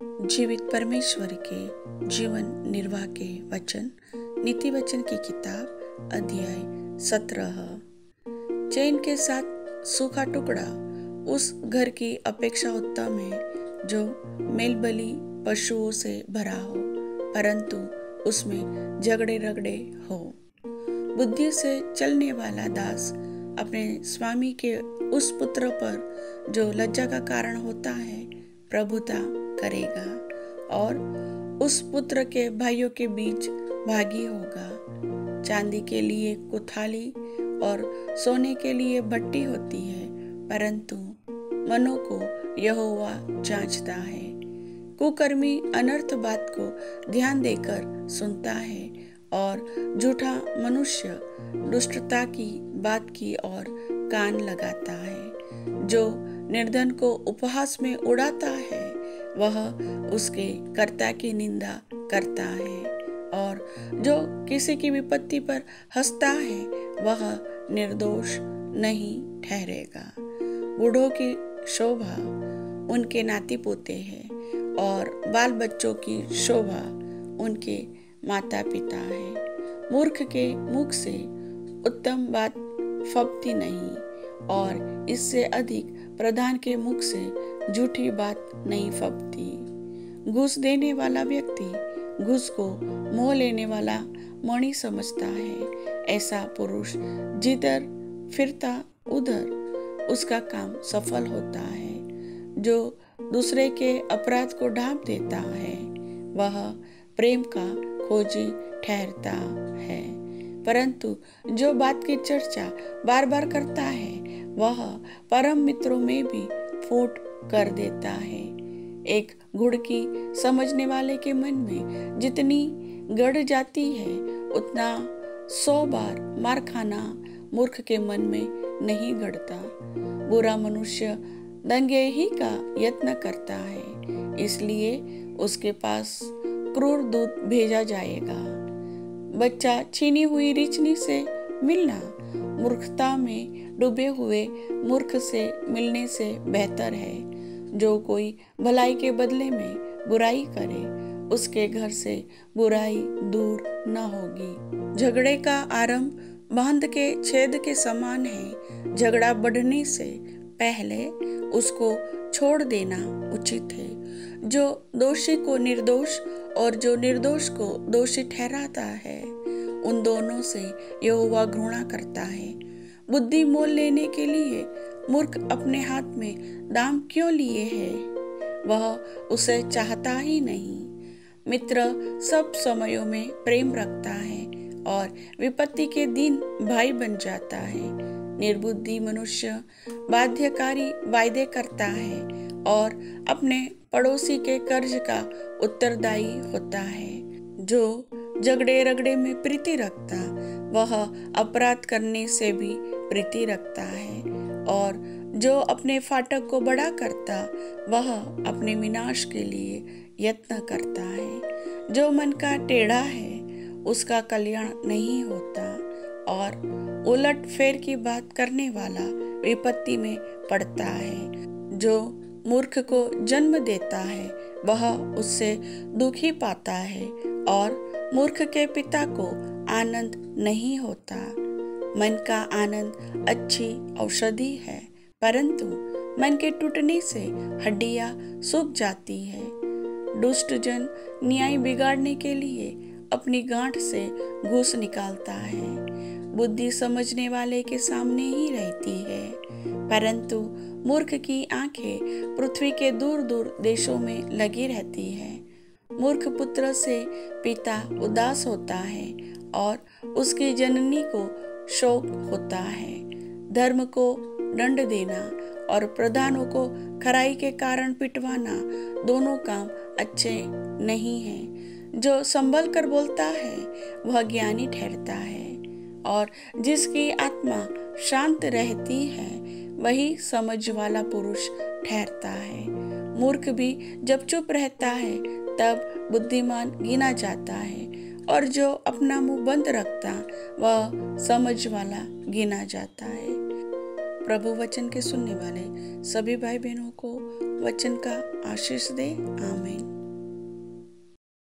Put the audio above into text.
जीवित परमेश्वर के जीवन निर्वाह के वचन, नीति वचन की किताब, अध्याय 17। चैन के साथ सूखा टुकड़ा उस घर की अपेक्षा उत्तम है जो मेलबली पशुओं से भरा हो, परंतु उसमें झगड़े रगड़े हो। बुद्धि से चलने वाला दास अपने स्वामी के उस पुत्र पर जो लज्जा का कारण होता है प्रभुता करेगा और उस पुत्र के भाइयों के बीच भागी होगा। चांदी के लिए कुथाली और सोने के लिए भट्टी होती है, परंतु मनों को यहोवा जांचता है। कुकर्मी अनर्थ बात को ध्यान देकर सुनता है और झूठा मनुष्य दुष्टता की बात की ओर कान लगाता है। जो निर्धन को उपहास में उड़ाता है वह उसके कर्ता की निंदा करता है, और जो किसी की विपत्ति पर हंसता है वह निर्दोष नहीं ठहरेगा। बूढ़ों की शोभा उनके नाती पोते हैं और बाल बच्चों की शोभा उनके माता पिता है। मूर्ख के मुख से उत्तम बात फबती नहीं, और इससे अधिक प्रधान के मुख से झूठी बात नहीं फबती। घूस देने वाला व्यक्ति घूस को मोह लेने वाला मणि समझता है। ऐसा पुरुष जिधर फिरता उधर उसका काम सफल होता है। जो दूसरे के अपराध को ढांप देता है वह प्रेम का खोजी ठहरता है, परंतु जो बात की चर्चा बार बार करता है वह परम मित्रों में भी फूट कर देता है। एक घुड़की समझने वाले के मन में जितनी गड़ जाती है उतना 100 बार मार खाना मूर्ख के मन में नहीं गड़ता। बुरा मनुष्य दंगे ही का यत्न करता है, इसलिए उसके पास क्रूर दूत भेजा जाएगा। बच्चा छीनी हुई रिचनी से मिलना मूर्खता में डूबे हुए मूर्ख से मिलने से बेहतर है। जो कोई भलाई के बदले में बुराई करे उसके घर से बुराई दूर न होगी। झगड़े का आरंभ बांध के छेद के समान है। झगड़ा बढ़ने से पहले उसको छोड़ देना उचित है। जो दोषी को निर्दोष और जो निर्दोष को दोषी ठहराता है उन दोनों से यहोवा घृणा करता है। बुद्धि मोल लेने के लिए मूर्ख अपने हाथ में दाम क्यों लिए है? वह उसे चाहता ही नहीं। मित्र सब समयों में प्रेम रखता है और विपत्ति के दिन भाई बन जाता है। निर्बुद्धि मनुष्य बाध्यकारी वायदे करता है और अपने पड़ोसी के कर्ज का उत्तरदायी होता है। जो झगड़े रगड़े में प्रीति रखता वह अपराध करने से भी प्रीति रखता है, और जो अपने फाटक को बड़ा करता वह अपने विनाश के लिए यत्न करता है। जो मन का टेढ़ा है उसका कल्याण नहीं होता, और उलट फेर की बात करने वाला विपत्ति में पड़ता है। जो मूर्ख को जन्म देता है वह उससे दुखी पाता है, और मूर्ख के पिता को आनंद नहीं होता। मन का आनंद अच्छी औषधि है, परंतु मन के टूटने से हड्डियां सूख जाती है। दुष्ट जन न्याय बिगाड़ने के लिए अपनी गांठ से घूस निकालता है। बुद्धि समझने वाले के सामने ही रहती है, परंतु मूर्ख की आंखें पृथ्वी के दूर दूर देशों में लगी रहती है। मूर्ख पुत्र से पिता उदास होता है और उसकी जननी को शोक होता है। धर्म को दंड देना और प्रधानों को खराई के कारण पिटवाना दोनों काम अच्छे नहीं हैं। जो संभल कर बोलता है वह ज्ञानी ठहरता है, और जिसकी आत्मा शांत रहती है वही समझ वाला पुरुष ठहरता है। मूर्ख भी जब चुप रहता है तब बुद्धिमान गिना जाता है, और जो अपना मुंह बंद रखता वह समझ वाला गिना जाता है। प्रभु वचन के सुनने वाले सभी भाई बहनों को वचन का आशीष दे। आमीन।